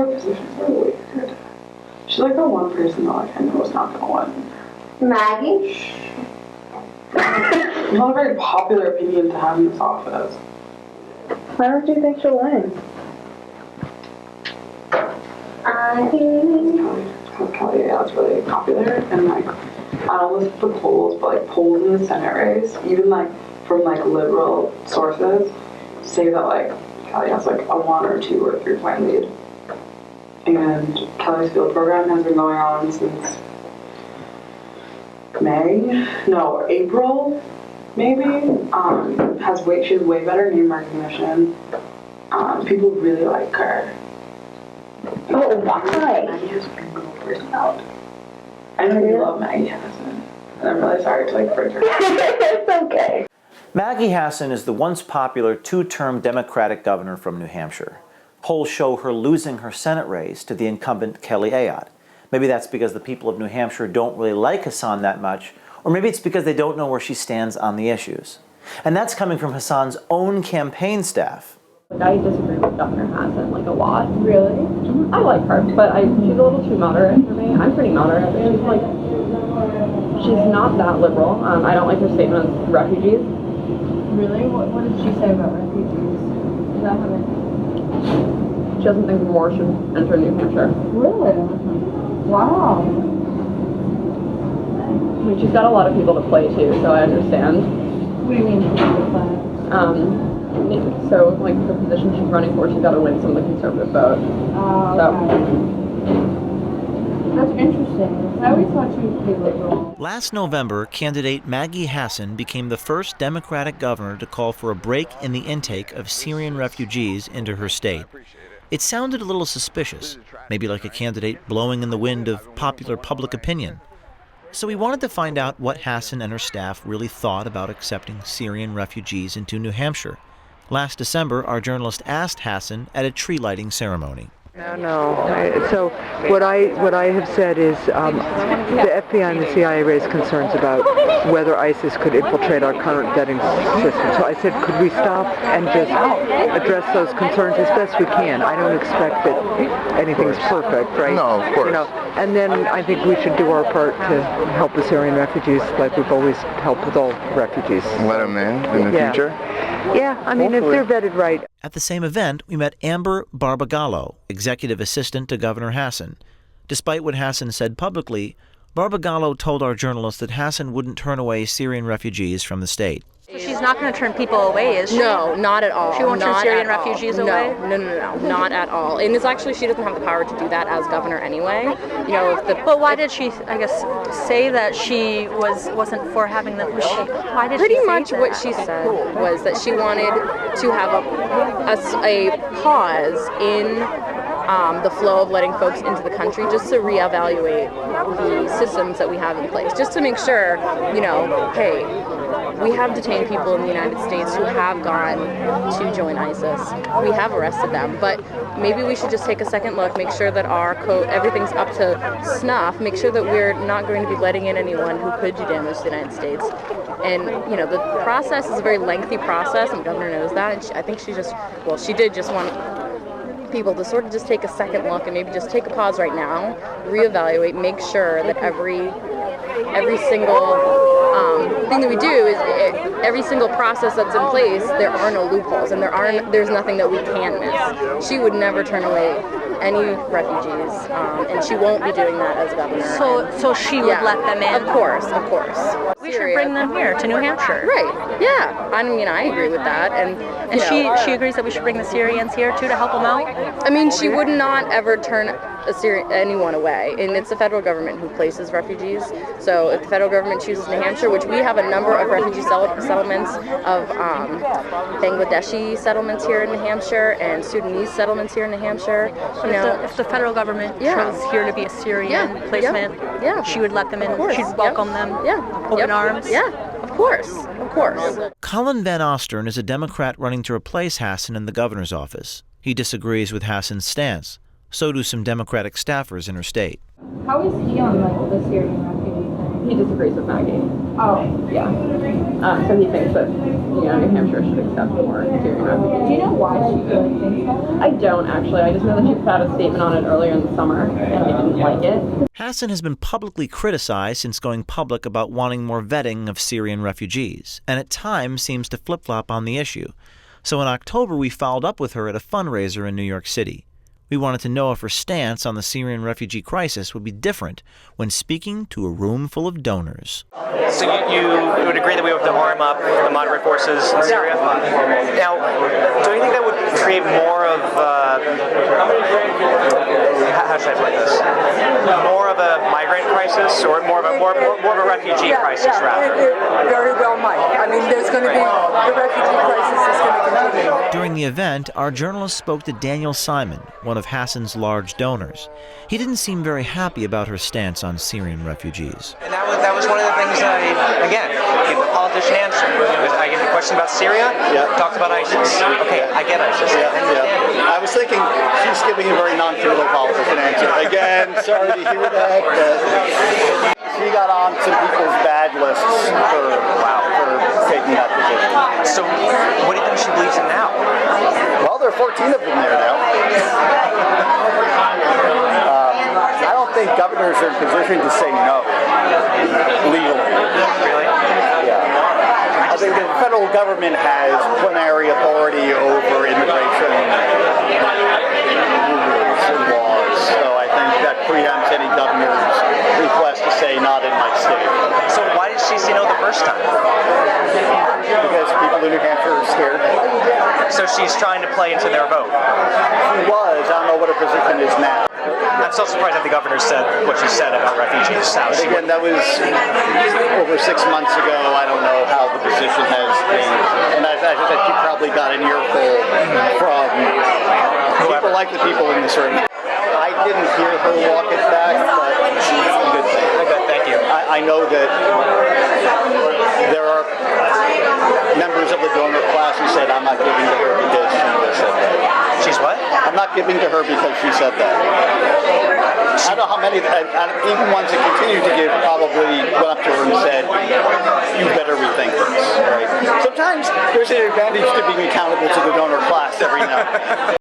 her positions are weird. She's like the one person that like I know is not gonna win. Maggie? It's not a very popular opinion to have in this office. Why don't you think she'll win? Kelly, yeah, it's really popular, and like I don't listen to polls, but like polls in the Senate race, even like from like liberal sources, say that like Kelly has like a 1 or 2 or 3 point lead. And Kelly's field program has been going on since April, maybe. She has way better name recognition. People really like her. Oh, why? Maggie has a good personality. I know you love Maggie Hassan, and I'm really sorry to like break her. It's okay. Maggie Hassan is the once popular 2-term Democratic governor from New Hampshire. Polls show her losing her Senate race to the incumbent Kelly Ayotte. Maybe that's because the people of New Hampshire don't really like Hassan that much, or maybe it's because they don't know where she stands on the issues. And that's coming from Hassan's own campaign staff. I disagree with Governor Hassan, like, a lot. Really? I like her, but she's a little too moderate for me. I'm pretty moderate. She's not that liberal. I don't like her statement on refugees. Really? What did she say about refugees? Is that how She doesn't think more should enter New Hampshire. Really? Wow. I mean, she's got a lot of people to play to, so I understand. What do you mean people to play? So, like, the position she's running for, she's got to win some of the conservative vote. That's interesting. I always thought she was pretty liberal. Last November, candidate Maggie Hassan became the first Democratic governor to call for a break in the intake of Syrian refugees into her state. It sounded a little suspicious, maybe like a candidate blowing in the wind of popular public opinion. So we wanted to find out what Hassan and her staff really thought about accepting Syrian refugees into New Hampshire. Last December, our journalist asked Hassan at a tree lighting ceremony. No. So what I have said is the FBI and the CIA raised concerns about whether ISIS could infiltrate our current vetting system. So I said, could we stop and just address those concerns as best we can? I don't expect that anything's perfect, right? No, of course. You know, and then I think we should do our part to help the Syrian refugees like we've always helped with all refugees. Let them in the future? Yeah, I mean, hopefully. if they're vetted right. At the same event, we met Amber Barbagallo, executive assistant to Governor Hassan. Despite what Hassan said publicly, Barbagallo told our journalist that Hassan wouldn't turn away Syrian refugees from the state. So she's not going to turn people away, is she? No, not at all. She won't turn Not Syrian at all. refugees away? No, not at all. And it's actually, she doesn't have the power to do that as governor anyway. You know, But why did she, I guess, say that she wasn't for having them? Why did pretty she say much that? what she said was that she wanted to have a pause in the flow of letting folks into the country, just to reevaluate the systems that we have in place, just to make sure, you know, hey, we have detained people in the United States who have gone to join ISIS. We have arrested them, but maybe we should just take a second look, make sure that our code, everything's up to snuff, make sure that we're not going to be letting in anyone who could do damage to the United States. And, you know, the process is a very lengthy process, and the governor knows that, and I think she did just want people to sort of just take a second look and maybe just take a pause right now, reevaluate, make sure that every single thing that we do is every single process that's in place, there are no loopholes and there's nothing that we can miss. She would never turn away any refugees, and she won't be doing that as governor. So she would let them in? Of course. We should bring them here to New Hampshire. Right, yeah. I mean, I agree with that. And she agrees that we should bring the Syrians here too to help them out? I mean, she would not ever turn anyone away, and it's the federal government who places refugees. So if the federal government chooses New Hampshire, which we have a number of refugee settlements of Bangladeshi settlements here in New Hampshire and Sudanese settlements here in New Hampshire. If the federal government chose here to be a Syrian placement, she would let them in. She'd welcome them. Open arms. Yeah, of course. Colin Van Ostern is a Democrat running to replace Hassan in the governor's office. He disagrees with Hassan's stance. So do some Democratic staffers in her state. How is he on the Syrian refugee thing? he disagrees with Maggie. Oh. Yeah. So he thinks that, New Hampshire should accept more Syrian refugees. Do you know why she really thinks that? I don't, actually. I just know that she put out a statement on it earlier in the summer, and I didn't like it. Hassan has been publicly criticized since going public about wanting more vetting of Syrian refugees, and at times seems to flip-flop on the issue. So in October, we followed up with her at a fundraiser in New York City. We wanted to know if her stance on the Syrian refugee crisis would be different when speaking to a room full of donors. So you would agree that we have to arm up the moderate forces in Syria? Now, do you think that would create more of, how should I put this? More of a migrant crisis, or more of a refugee crisis, rather? It very well might. I mean, there's going to be, the refugee crisis is going to continue. During the event, our journalist spoke to Daniel Simon, one of Hassan's large donors. He didn't seem very happy about her stance on Syrian refugees. And that was one of the things that I gave the politician answer. I gave the question about Syria, talked about ISIS. Okay, I get ISIS. I was thinking she's giving a very non-filial politician answer. Again, sorry to hear that. She got on some people's bad lists for taking that position. So what do you think she believes in now? Well, there are 14 of them there now. I don't think governors are in position to say no legally. Really? Yeah. I think the federal government has plenary authority over immigration rules and laws, so I think that preempts any governor's request to say not in my state. So why did she say no the first time? Because people in New Hampshire are scared. So she's trying to play into their vote? She was. I don't know what her position is now. I'm so surprised that the governor said what she said about refugees. But again, that was over 6 months ago. I don't know how the position has been. And as I said, she probably got an earful from people like the people in this room. I didn't hear her walk it back, but it's a good thing. Good, thank you. I know that there are members of the donor class who said, I'm not giving to her because she just said that. She's what? I'm not giving to her because she said that. I don't know how many, even ones that continue to give probably went up to her and said, you better rethink this. Right? Sometimes there's an advantage to being accountable to the donor class every now and then.